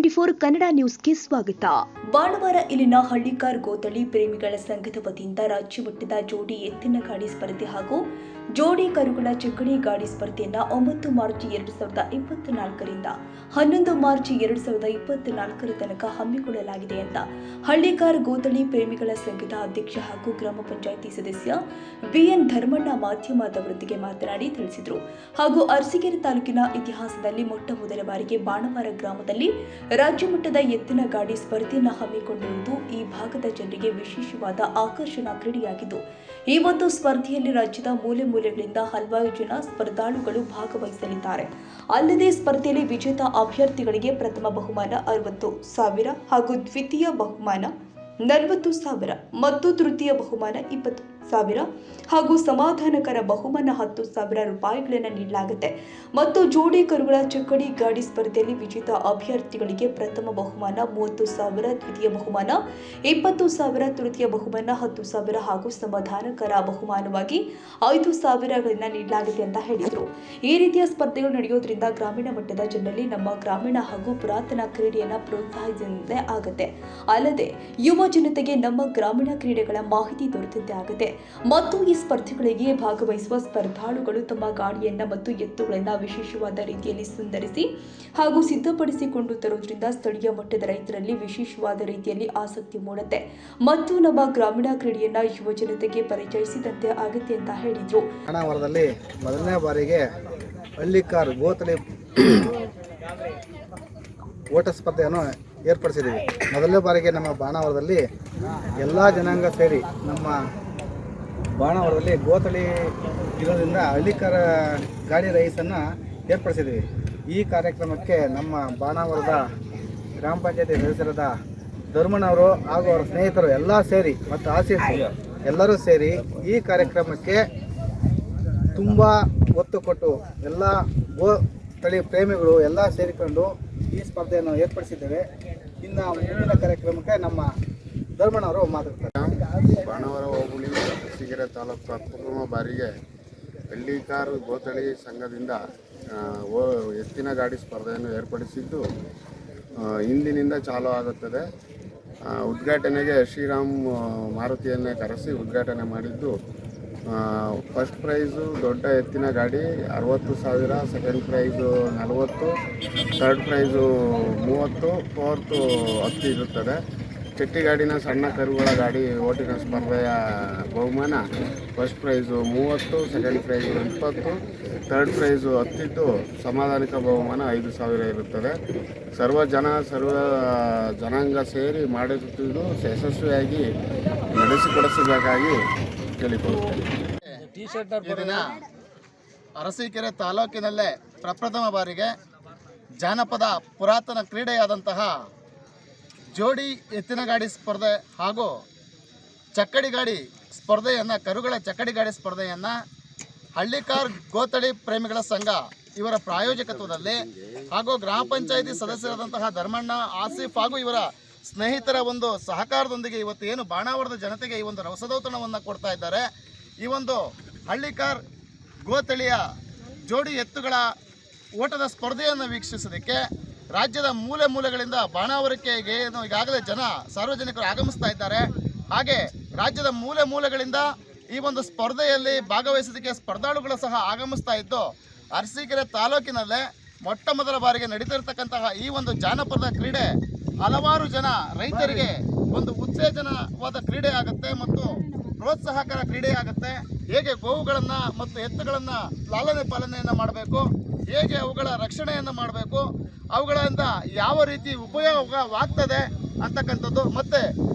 24 ಕನ್ನಡ ನ್ಯೂಸ್ಗೆ ಸ್ವಾಗತ. ಭಾನುವಾರ ಇಲ್ಲಿನ ಹಳ್ಳಿಕಾರ್ ಗೋತಳಿ ಪ್ರೇಮಿಗಳ ಸಂಘದ ವತಿಯಿಂದ ರಾಜ್ಯ ಮಟ್ಟದ ಜೋಡಿ ಎತ್ತಿನ ಗಾಡಿ ಸ್ಪರ್ಧೆ ಹಾಗೂ ಜೋಡಿ ಕರುಗಳ ಚಕ್ಕಡಿ ಗಾಡಿ ಸ್ಪರ್ಧೆಯನ್ನು 9 ಮಾರ್ಚ್ 2024 ರಿಂದ 11 ಮಾರ್ಚ್ 2024 ತನಕ ಹಮ್ಮಿಕೊಳ್ಳಲಾಗಿದೆ ಅಂತ ಹಳ್ಳಿಕಾರ್ ಗೋತಳಿ ಪ್ರೇಮಿಗಳ ಸಂಘದ ಅಧ್ಯಕ್ಷ ಹಾಗೂ ಗ್ರಾಮ ಪಂಚಾಯಿತಿ ಸದಸ್ಯ ಬಿಎನ್ ಧರ್ಮಣ್ಣ ಮಾಧ್ಯಮದವರೊಂದಿಗೆ ಮಾತನಾಡಿ ತಿಳಿಸಿದರು. ಹಾಗೂ ಅರಸೀಕೆರೆ ತಾಲೂಕಿನ ಇತಿಹಾಸದಲ್ಲಿ ಮೊಟ್ಟ ಮೊದಲ ಬಾರಿಗೆ ಬಾಣವಾರ ಗ್ರಾಮದಲ್ಲಿ ರಾಜ್ಯ ಮಟ್ಟದ ಎತ್ತಿನ ಗಾಡಿ ಸ್ಪರ್ಧೆಯನ್ನು ಹಮ್ಮಿಕೊಂಡಿರುವುದು ಈ ಭಾಗದ ಜನರಿಗೆ ವಿಶೇಷವಾದ ಆಕರ್ಷಣಾ ಕ್ರೀಡೆಯಾಗಿದ್ದು, ಈ ಒಂದು ಸ್ಪರ್ಧೆಯಲ್ಲಿ ರಾಜ್ಯದ ಮೂಲೆ ಮೂಲೆಗಳಿಂದ ಹಲವಾರು ಜನ ಸ್ಪರ್ಧಾಳುಗಳು ಭಾಗವಹಿಸಲಿದ್ದಾರೆ. ಅಲ್ಲದೆ ಸ್ಪರ್ಧೆಯಲ್ಲಿ ವಿಜೇತ ಅಭ್ಯರ್ಥಿಗಳಿಗೆ ಪ್ರಥಮ ಬಹುಮಾನ 60,000 ಹಾಗೂ ದ್ವಿತೀಯ ಬಹುಮಾನ 40,000 ಮತ್ತು ತೃತೀಯ ಬಹುಮಾನ 20,000 ಹಾಗೂ ಸಮಾಧಾನಕರ ಬಹುಮಾನ 10,000 ರೂಪಾಯಿಗಳನ್ನು ನೀಡಲಾಗುತ್ತೆ. ಮತ್ತು ಜೋಡಿ ಕರುಗಳ ಚಕ್ಕಡಿ ಗಾಡಿ ಸ್ಪರ್ಧೆಯಲ್ಲಿ ವಿಜೇತ ಅಭ್ಯರ್ಥಿಗಳಿಗೆ ಪ್ರಥಮ ಬಹುಮಾನ 30,000, ದ್ವಿತೀಯ ಬಹುಮಾನ 20,000, ತೃತೀಯ ಬಹುಮಾನ 10,000 ಹಾಗೂ ಸಮಾಧಾನಕರ ಬಹುಮಾನವಾಗಿ 5,000ಗಳನ್ನು ನೀಡಲಾಗಿದೆ ಅಂತ ಹೇಳಿದರು. ಈ ರೀತಿಯ ಸ್ಪರ್ಧೆಗಳು ನಡೆಯೋದ್ರಿಂದ ಗ್ರಾಮೀಣ ಮಟ್ಟದ ಜನರಲ್ಲಿ ನಮ್ಮ ಗ್ರಾಮೀಣ ಹಾಗೂ ಪುರಾತನ ಕ್ರೀಡೆಯನ್ನು ಪ್ರೋತ್ಸಾಹಿಸಿದಂತೆ ಆಗುತ್ತೆ. ಅಲ್ಲದೆ ಯುವ ಜನತೆಗೆ ನಮ್ಮ ಗ್ರಾಮೀಣ ಕ್ರೀಡೆಗಳ ಮಾಹಿತಿ ದೊರೆತಂತೆ ಆಗುತ್ತೆ. ಮತ್ತು ಈ ಸ್ಪರ್ಧೆಗಳಿಗೆ ಭಾಗವಹಿಸುವ ಸ್ಪರ್ಧಾಳುಗಳು ತಮ್ಮ ಗಾಡಿಯನ್ನ ಮತ್ತು ಎತ್ತುಗಳನ್ನ ವಿಶೇಷವಾದ ರೀತಿಯಲ್ಲಿ ಸುಂದರಿಸಿ ಹಾಗೂ ಸಿದ್ಧಪಡಿಸಿಕೊಂಡು ತರುವುದರಿಂದ ಸ್ಥಳೀಯ ಮಟ್ಟದ ರೈತರಲ್ಲಿ ವಿಶೇಷವಾದ ರೀತಿಯಲ್ಲಿ ಆಸಕ್ತಿ ಮೂಡುತ್ತೆ ಮತ್ತು ನಮ್ಮ ಗ್ರಾಮೀಣ ಕ್ರೀಡೆಯನ್ನ ಯುವ ಜನತೆಗೆ ಪರಿಚಯಿಸಿದಂತೆ ಆಗುತ್ತೆ ಅಂತ ಹೇಳಿದ್ರು. ಬಾಣಾವರದಲ್ಲಿ ಮೊದಲನೇ ಬಾರಿಗೆ ಹಳ್ಳಿಕಾರ್ ಗೋತಳಿ ಓಟ ಸ್ಪರ್ಧೆಯನ್ನು ಏರ್ಪಡಿಸಿದ್ದೀವಿ. ಮೊದಲನೇ ಬಾರಿಗೆ ನಮ್ಮ ಬಾಣಾವರದಲ್ಲಿ ಎಲ್ಲ ಜನಾಂಗ ಸೇರಿ ನಮ್ಮ ಬಾಣಾವರದಲ್ಲಿ ಗೋತಳಿ ಇರೋದ್ರಿಂದ ಹಳ್ಳಿಕಾರ ಗಾಡಿ ರೈಸನ್ನು ಏರ್ಪಡಿಸಿದ್ದೀವಿ. ಈ ಕಾರ್ಯಕ್ರಮಕ್ಕೆ ನಮ್ಮ ಬಾಣಾವರದ ಗ್ರಾಮ ಪಂಚಾಯತಿ ಸದಸ್ಯರಾದ ಧರ್ಮಣ್ಣವರು ಹಾಗೂ ಅವರ ಸ್ನೇಹಿತರು ಎಲ್ಲ ಸೇರಿ ಮತ್ತು ಆಸೀಫ್ ಎಲ್ಲರೂ ಸೇರಿ ಈ ಕಾರ್ಯಕ್ರಮಕ್ಕೆ ತುಂಬ ಒತ್ತು ಕೊಟ್ಟು ಎಲ್ಲ ಗೋತಳಿ ಪ್ರೇಮಿಗಳು ಎಲ್ಲ ಸೇರಿಕೊಂಡು ಈ ಸ್ಪರ್ಧೆಯನ್ನು ಏರ್ಪಡಿಸಿದ್ದೇವೆ. ಇನ್ನು ಮುಂದಿನ ಕಾರ್ಯಕ್ರಮಕ್ಕೆ ನಮ್ಮ ಧರ್ಮಣ್ಣವರು ಮಾತಾಡ್ತಾರೆ. ಬಾಣಾವರ ಹೋಬಳಿ ಅರಸೀಕೆರೆ ತಾಲೂಕು ಪ್ರಥಮ ಬಾರಿಗೆ ಹಳ್ಳಿಕಾರ್ ಗೋತಳಿ ಸಂಘದಿಂದ ಎತ್ತಿನ ಗಾಡಿ ಸ್ಪರ್ಧೆಯನ್ನು ಏರ್ಪಡಿಸಿದ್ದು ಇಂದಿನಿಂದ ಚಾಲೂ ಆಗುತ್ತದೆ. ಉದ್ಘಾಟನೆಗೆ ಶ್ರೀರಾಮ್ ಮಾರುತಿಯನ್ನೇ ಕರೆಸಿ ಉದ್ಘಾಟನೆ ಮಾಡಿದ್ದು. ಫಸ್ಟ್ ಪ್ರೈಸು ದೊಡ್ಡ ಎತ್ತಿನ ಗಾಡಿ 60,000, second price 40, third price 30, fourth 10 ಇರುತ್ತದೆ. ಚಟ್ಟಿ ಗಾಡಿನ ಸಣ್ಣ ಕರುಗಳ ಗಾಡಿ ಓಟಿನ ಸ್ಪರ್ಧೆಯ ಬಹುಮಾನ first prize 30, second price 20, third price 10 ಇದ್ದು ಸಮಾಧಾನಿಕ ಬಹುಮಾನ 5,000 ಇರುತ್ತದೆ. ಸರ್ವ ಜನಾಂಗ ಸೇರಿ ಮಾಡುತ್ತಿದ್ದು ಯಶಸ್ವಿಯಾಗಿ ನಡೆಸಿಕೊಡಿಸಬೇಕಾಗಿ ಕೇಳಿಕೊಳ್ಳುತ್ತೇನೆ. ಈ ದಿನ ಅರಸೀಕೆರೆ ತಾಲೂಕಿನಲ್ಲೇ ಪ್ರಪ್ರಥಮ ಬಾರಿಗೆ ಜಾನಪದ ಪುರಾತನ ಕ್ರೀಡೆಯಾದಂತಹ ಜೋಡಿ ಎತ್ತಿನ ಗಾಡಿ ಸ್ಪರ್ಧೆ ಹಾಗೂ ಚಕ್ಕಡಿ ಗಾಡಿ ಸ್ಪರ್ಧೆಯನ್ನು ಕರುಗಳ ಚಕ್ಕಡಿ ಗಾಡಿ ಸ್ಪರ್ಧೆಯನ್ನು ಹಳ್ಳಿಕಾರ್ ಗೋತಳಿ ಪ್ರೇಮಿಗಳ ಸಂಘ ಇವರ ಪ್ರಾಯೋಜಕತ್ವದಲ್ಲಿ ಹಾಗೂ ಗ್ರಾಮ ಪಂಚಾಯಿತಿ ಸದಸ್ಯರಾದಂತಹ ಧರ್ಮಣ್ಣ, ಆಸೀಫ್ ಹಾಗೂ ಇವರ ಸ್ನೇಹಿತರ ಒಂದು ಸಹಕಾರದೊಂದಿಗೆ ಇವತ್ತು ಏನು ಬಾಣಾವರದ ಜನತೆಗೆ ಈ ಒಂದು ರಸದೌತಣವನ್ನು ಕೊಡ್ತಾ ಇದ್ದಾರೆ. ಈ ಒಂದು ಹಳ್ಳಿಕಾರ್ ಗೋತಳಿಯ ಜೋಡಿ ಎತ್ತುಗಳ ಓಟದ ಸ್ಪರ್ಧೆಯನ್ನು ವೀಕ್ಷಿಸೋದಕ್ಕೆ ರಾಜ್ಯದ ಮೂಲೆ ಮೂಲೆಗಳಿಂದ ಬಾಣಾವರಕ್ಕೆ ಈಗಾಗಲೇ ಸಾರ್ವಜನಿಕರು ಆಗಮಿಸ್ತಾ ಇದ್ದಾರೆ. ಹಾಗೆ ರಾಜ್ಯದ ಮೂಲೆ ಮೂಲೆಗಳಿಂದ ಈ ಒಂದು ಸ್ಪರ್ಧೆಯಲ್ಲಿ ಭಾಗವಹಿಸೋದಕ್ಕೆ ಸ್ಪರ್ಧಾಳುಗಳು ಸಹ ಆಗಮಿಸ್ತಾ ಇದ್ದು, ಅರಸೀಕೆರೆ ತಾಲೂಕಿನಲ್ಲೇ ಮೊಟ್ಟ ಮೊದಲ ಬಾರಿಗೆ ನಡೀತಿರ್ತಕ್ಕಂತಹ ಈ ಒಂದು ಜಾನಪದ ಕ್ರೀಡೆ ಹಲವಾರು ಜನ ರೈತರಿಗೆ ಒಂದು ಉತ್ತೇಜನವಾದ ಕ್ರೀಡೆ ಆಗುತ್ತೆ ಮತ್ತು ಪ್ರೋತ್ಸಾಹಕರ ಕ್ರೀಡೆ ಆಗುತ್ತೆ. ಹೇಗೆ ಗೋವುಗಳನ್ನು ಮತ್ತು ಎತ್ತುಗಳನ್ನು ಲಾಲನೆ ಪಾಲನೆಯನ್ನು ಮಾಡಬೇಕು, ಹೇಗೆ ಅವುಗಳ ರಕ್ಷಣೆಯನ್ನು ಮಾಡಬೇಕು, ಅವುಗಳಿಂದ ಯಾವ ರೀತಿ ಉಪಯೋಗವಾಗ್ತದೆ ಅಂತಕ್ಕಂಥದ್ದು. ಮತ್ತು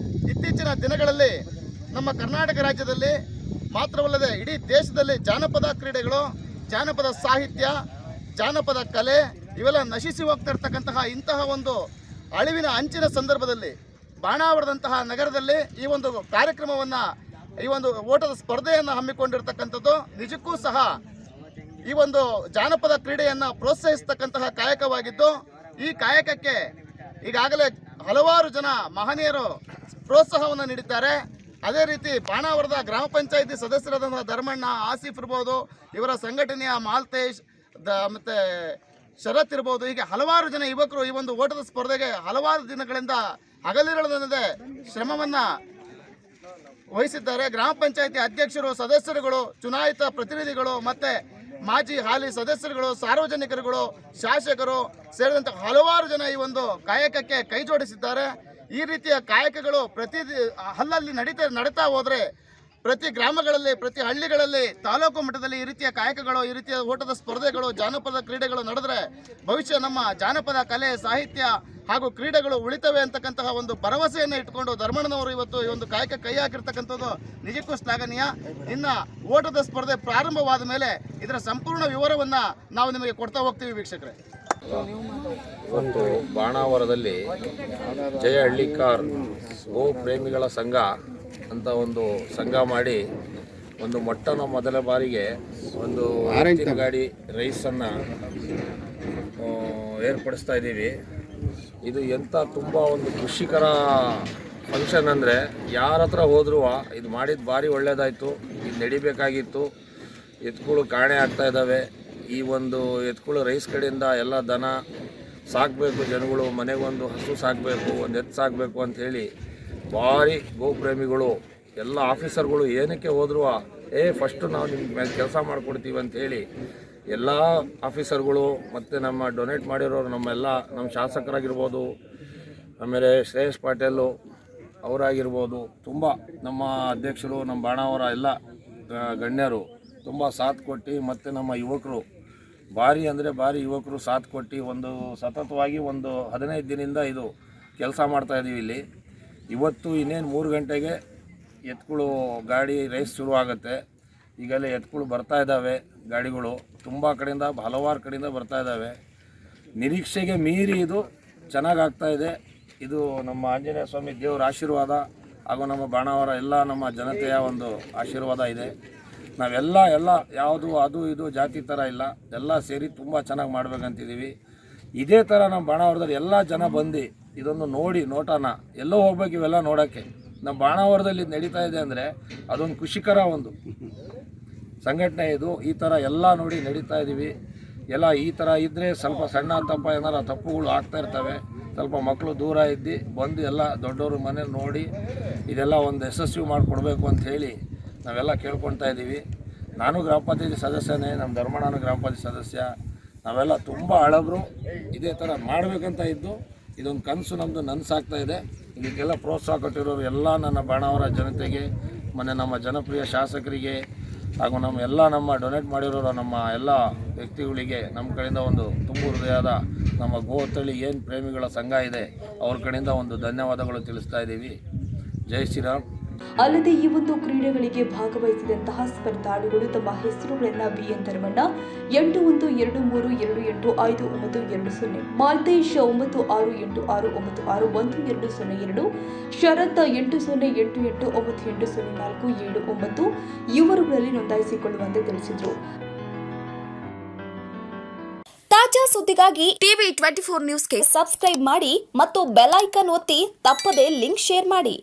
ಇತ್ತೀಚಿನ ದಿನಗಳಲ್ಲಿ ನಮ್ಮ ಕರ್ನಾಟಕ ರಾಜ್ಯದಲ್ಲಿ ಮಾತ್ರವಲ್ಲದೆ ಇಡೀ ದೇಶದಲ್ಲಿ ಜಾನಪದ ಕ್ರೀಡೆಗಳು, ಜಾನಪದ ಸಾಹಿತ್ಯ, ಜಾನಪದ ಕಲೆ ಇವೆಲ್ಲ ನಶಿಸಿ ಹೋಗ್ತಾ ಇರ್ತಕ್ಕಂತಹ ಇಂತಹ ಒಂದು ಅಳಿವಿನ ಅಂಚಿನ ಸಂದರ್ಭದಲ್ಲಿ ಬಾಣಾವರದಂತಹ ನಗರದಲ್ಲಿ ಈ ಒಂದು ಕಾರ್ಯಕ್ರಮವನ್ನು, ಈ ಒಂದು ಓಟದ ಸ್ಪರ್ಧೆಯನ್ನು ಹಮ್ಮಿಕೊಂಡಿರ್ತಕ್ಕಂಥದ್ದು ನಿಜಕ್ಕೂ ಸಹ ಈ ಒಂದು ಜಾನಪದ ಕ್ರೀಡೆಯನ್ನು ಪ್ರೋತ್ಸಾಹಿಸ್ತಕ್ಕಂತಹ ಕಾಯಕವಾಗಿದ್ದು, ಈ ಕಾಯಕಕ್ಕೆ ಈಗಾಗಲೇ ಹಲವಾರು ಜನ ಮಹನೀಯರು ಪ್ರೋತ್ಸಾಹವನ್ನು ನೀಡಿದ್ದಾರೆ. ಅದೇ ರೀತಿ ಬಾಣಾವರದ ಗ್ರಾಮ ಪಂಚಾಯಿತಿ ಸದಸ್ಯರಾದಂತಹ ಧರ್ಮಣ್ಣ, ಆಸೀಫ್ ಇರ್ಬೋದು, ಇವರ ಸಂಘಟನೆಯ ಮಾಲ್ತೇಶ್ ಮತ್ತು ಶರತ್ ಇರ್ಬೋದು, ಹೀಗೆ ಹಲವಾರು ಜನ ಯುವಕರು ಈ ಒಂದು ಓಟದ ಸ್ಪರ್ಧೆಗೆ ಹಲವಾರು ದಿನಗಳಿಂದ ಹಗಲಿರಳದಲ್ಲದೆ ಶ್ರಮವನ್ನ ವಹಿಸಿದ್ದಾರೆ. ಗ್ರಾಮ ಪಂಚಾಯಿತಿ ಅಧ್ಯಕ್ಷರು, ಸದಸ್ಯರುಗಳು, ಚುನಾಯಿತ ಪ್ರತಿನಿಧಿಗಳು, ಮತ್ತೆ ಮಾಜಿ ಹಾಲಿ ಸದಸ್ಯರುಗಳು, ಸಾರ್ವಜನಿಕರುಗಳು, ಶಾಸಕರು ಸೇರಿದಂತೆ ಹಲವಾರು ಜನ ಈ ಒಂದು ಕಾಯಕಕ್ಕೆ ಕೈ ಜೋಡಿಸಿದ್ದಾರೆ. ಈ ರೀತಿಯ ಕಾಯಕಗಳು ಪ್ರತಿ ಹಲ್ಲಲ್ಲಿ ನಡೀತಾ ಹೋದರೆ ಪ್ರತಿ ಗ್ರಾಮಗಳಲ್ಲಿ, ಪ್ರತಿ ಹಳ್ಳಿಗಳಲ್ಲಿ, ತಾಲೂಕು ಮಟ್ಟದಲ್ಲಿ ಈ ರೀತಿಯ ಕಾಯಕಗಳು, ಈ ರೀತಿಯ ಓಟದ ಸ್ಪರ್ಧೆಗಳು, ಜಾನಪದ ಕ್ರೀಡೆಗಳು ನಡೆದರೆ ಭವಿಷ್ಯ ನಮ್ಮ ಜಾನಪದ ಕಲೆ, ಸಾಹಿತ್ಯ ಹಾಗೂ ಕ್ರೀಡೆಗಳು ಉಳಿತವೆ ಅಂತಕ್ಕಂತಹ ಒಂದು ಭರವಸೆಯನ್ನು ಇಟ್ಕೊಂಡು ಧರ್ಮಣ್ಣನವರು ಇವತ್ತು ಈ ಒಂದು ಕಾಯಕ ಕೈ ಹಾಕಿರ್ತಕ್ಕಂಥದ್ದು ನಿಜಕ್ಕೂ ಶ್ಲಾಘನೀಯ. ಇನ್ನು ಓಟದ ಸ್ಪರ್ಧೆ ಪ್ರಾರಂಭವಾದ ಮೇಲೆ ಇದರ ಸಂಪೂರ್ಣ ವಿವರವನ್ನು ನಾವು ನಿಮಗೆ ಕೊಡ್ತಾ ಹೋಗ್ತೀವಿ ವೀಕ್ಷಕರೇ. ಇವತ್ತು ಬಾಣಾವರದಲ್ಲಿ ಜಯ ಹಳ್ಳಿಕಾರ್ ಗೋ ಪ್ರೇಮಿಗಳ ಸಂಘ ಅಂತ ಒಂದು ಸಂಘ ಮಾಡಿ ಒಂದು ಮೊದಲ ಬಾರಿಗೆ ಒಂದು ಎತ್ತಿನ ಗಾಡಿ ರೈಸನ್ನು ಏರ್ಪಡಿಸ್ತಾ ಇದ್ದೀವಿ. ಇದು ಎಂಥ ತುಂಬ ಒಂದು ಖುಷಿಕರ ಫಂಕ್ಷನ್ ಅಂದರೆ ಯಾರ ಹತ್ರ ಹೋದ್ರೂ ಇದು ಮಾಡಿದ್ದು ಭಾರಿ ಒಳ್ಳೆಯದಾಯಿತು, ಇದು ನಡಿಬೇಕಾಗಿತ್ತು. ಎತ್ತುಗಳು ಕಾಣೆ ಆಗ್ತಾ ಇದ್ದಾವೆ. ಈ ಒಂದು ಎತ್ತುಗಳು ರೈಸ್ ಕಡೆಯಿಂದ ಎಲ್ಲ ದನ ಸಾಕಬೇಕು, ಜನಗಳು ಮನೆಗೊಂದು ಹಸು ಸಾಕಬೇಕು, ಒಂದು ಎತ್ತು ಸಾಕಬೇಕು ಅಂಥೇಳಿ ಭಾರಿ ಗೋಪ್ರೇಮಿಗಳು ಎಲ್ಲ ಆಫೀಸರ್ಗಳು ಏನಕ್ಕೆ ಹೋದ್ರು ಫಸ್ಟು ನಾವು ನಿಮ್ಮ ಮೇಲೆ ಕೆಲಸ ಮಾಡಿಕೊಡ್ತೀವಿ ಅಂಥೇಳಿ ಎಲ್ಲ ಆಫೀಸರ್ಗಳು ಮತ್ತು ನಮ್ಮ ಡೊನೇಟ್ ಮಾಡಿರೋರು ನಮ್ಮ ಶಾಸಕರಾಗಿರ್ಬೋದು, ಆಮೇಲೆ ಶ್ರೇಯಸ್ ಪಾಟೀಲು ಅವರಾಗಿರ್ಬೋದು, ತುಂಬ ನಮ್ಮ ಅಧ್ಯಕ್ಷರು, ನಮ್ಮ ಬಾಣಾವರ ಎಲ್ಲ ಗಣ್ಯರು ತುಂಬ ಸಾಥ್ ಕೊಟ್ಟು, ಮತ್ತು ನಮ್ಮ ಯುವಕರು ಭಾರಿ ಅಂದರೆ ಭಾರಿ ಯುವಕರು ಸಾಥ್ ಕೊಟ್ಟು ಒಂದು ಸತತವಾಗಿ ಒಂದು 15 ದಿನದಿಂದ ಇದು ಕೆಲಸ ಮಾಡ್ತಾಯಿದ್ದೀವಿ ಇಲ್ಲಿ. ಇವತ್ತು ಇನ್ನೇನು 3 ಗಂಟೆಗೆ ಎತ್ತುಗಳು ಗಾಡಿ ರೇಸ್ ಶುರು ಆಗುತ್ತೆ. ಈಗಲೇ ಎತ್ತುಗಳು ಬರ್ತಾ ಇದ್ದಾವೆ, ಗಾಡಿಗಳು ತುಂಬ ಕಡೆಯಿಂದ ಹಲವಾರು ಕಡೆಯಿಂದ ಬರ್ತಾ ಇದ್ದಾವೆ. ನಿರೀಕ್ಷೆಗೆ ಮೀರಿ ಇದು ಚೆನ್ನಾಗಿ ಆಗ್ತಾಯಿದೆ. ಇದು ನಮ್ಮ ಆಂಜನೇಯ ಸ್ವಾಮಿ ದೇವರ ಆಶೀರ್ವಾದ ಹಾಗೂ ನಮ್ಮ ಬಾಣಾವರ ಎಲ್ಲ ನಮ್ಮ ಜನತೆಯ ಒಂದು ಆಶೀರ್ವಾದ ಇದೆ. ನಾವೆಲ್ಲ ಯಾವುದು ಅದು ಇದು ಜಾತಿ ಥರ ಇಲ್ಲ, ಎಲ್ಲ ಸೇರಿ ತುಂಬ ಚೆನ್ನಾಗಿ ಮಾಡ್ಬೇಕಂತಿದ್ದೀವಿ. ಇದೇ ಥರ ನಮ್ಮ ಬಾಣಾವರದಲ್ಲಿ ಎಲ್ಲ ಜನ ಬಂದು ಇದೊಂದು ನೋಟನ ಎಲ್ಲೋ ಹೋಗ್ಬೇಕು ಇವೆಲ್ಲ ನೋಡೋಕ್ಕೆ. ನಮ್ಮ ಬಾಣಾವರದಲ್ಲಿ ಇದು ನಡೀತಾ ಇದೆ ಅಂದರೆ ಅದೊಂದು ಖುಷಿಕರ ಒಂದು ಸಂಘಟನೆ ಇದು. ಈ ಥರ ಎಲ್ಲ ನೋಡಿ ನಡೀತಾ ಇದ್ದೀವಿ. ಎಲ್ಲ ಈ ಥರ ಇದ್ದರೆ ಸ್ವಲ್ಪ ಸಣ್ಣ ತಪ್ಪ ಏನಾರ ತಪ್ಪುಗಳು ಆಗ್ತಾ ಇರ್ತವೆ. ಸ್ವಲ್ಪ ಮಕ್ಕಳು ದೂರ ಇದ್ದು ಬಂದು ಎಲ್ಲ ದೊಡ್ಡವರು ಮನೇಲಿ ನೋಡಿ ಇದೆಲ್ಲ ಒಂದು ಯಶಸ್ವಿ ಮಾಡಿಕೊಡ್ಬೇಕು ಅಂತ ಹೇಳಿ ನಾವೆಲ್ಲ ಕೇಳ್ಕೊಳ್ತಾ ಇದ್ದೀವಿ. ನಾನು ಗ್ರಾಮ ಪಂಚಾಯತಿ ಸದಸ್ಯನೇ, ನಮ್ಮ ಧರ್ಮಣ್ಣನ ಗ್ರಾಮ ಪಂಚಾಯತಿ ಸದಸ್ಯ. ನಾವೆಲ್ಲ ತುಂಬ ಹಳಬರು ಇದೇ ಥರ ಮಾಡಬೇಕಂತ ಇದ್ದು ಇದೊಂದು ಕನಸು ನಮ್ಮದು ನನಸಾಗ್ತಾ ಇದೆ. ಇದಕ್ಕೆಲ್ಲ ಪ್ರೋತ್ಸಾಹ ಕೊಟ್ಟಿರೋರು ಎಲ್ಲ ನನ್ನ ಬಾಣಾವರ ಜನತೆಗೆ, ಮೊನ್ನೆ ನಮ್ಮ ಜನಪ್ರಿಯ ಶಾಸಕರಿಗೆ ಹಾಗೂ ನಮ್ಮ ಡೊನೇಟ್ ಮಾಡಿರೋರು ನಮ್ಮ ಎಲ್ಲ ವ್ಯಕ್ತಿಗಳಿಗೆ ನಮ್ಮ ಕಡೆಯಿಂದ ಒಂದು ತುಂಬ ಹೃದಯದ ನಮ್ಮ ಗೋತಳಿ ಏನು ಪ್ರೇಮಿಗಳ ಸಂಘ ಇದೆ ಅವ್ರ ಕಡೆಯಿಂದ ಒಂದು ಧನ್ಯವಾದಗಳು ತಿಳಿಸ್ತಾ ಇದ್ದೀವಿ. ಜೈ ಶ್ರೀರಾಮ್. ಅಲ್ಲದೆ ಈ ಒಂದು ಕ್ರೀಡೆಗಳಿಗೆ ಭಾಗವಹಿಸಿದಂತಹ ಸ್ಪರ್ಧಾಳುಗಳು ತಮ್ಮ ಹೆಸರುಗಳನ್ನು ಬಿಎನ್ ಧರ್ಮಣ್ಣ 8123285920, ಮಾಲ್ತೇಶ್ 9686961202, ಶರತ್ 8088980479 ಇವರುಗಳಲ್ಲಿ ನೋಂದಾಯಿಸಿಕೊಳ್ಳುವಂತೆ ತಿಳಿಸಿದರು. ತಾಜಾ ಸುದ್ದಿಗಾಗಿ ಟಿವಿ 24 ನ್ಯೂಸ್ಗೆ ಸಬ್ಸ್ಕ್ರೈಬ್ ಮಾಡಿ ಮತ್ತು ಬೆಲ್ ಐಕಾನ್ ಒತ್ತಿ ತಪ್ಪದೇ ಲಿಂಕ್ ಶೇರ್ ಮಾಡಿ.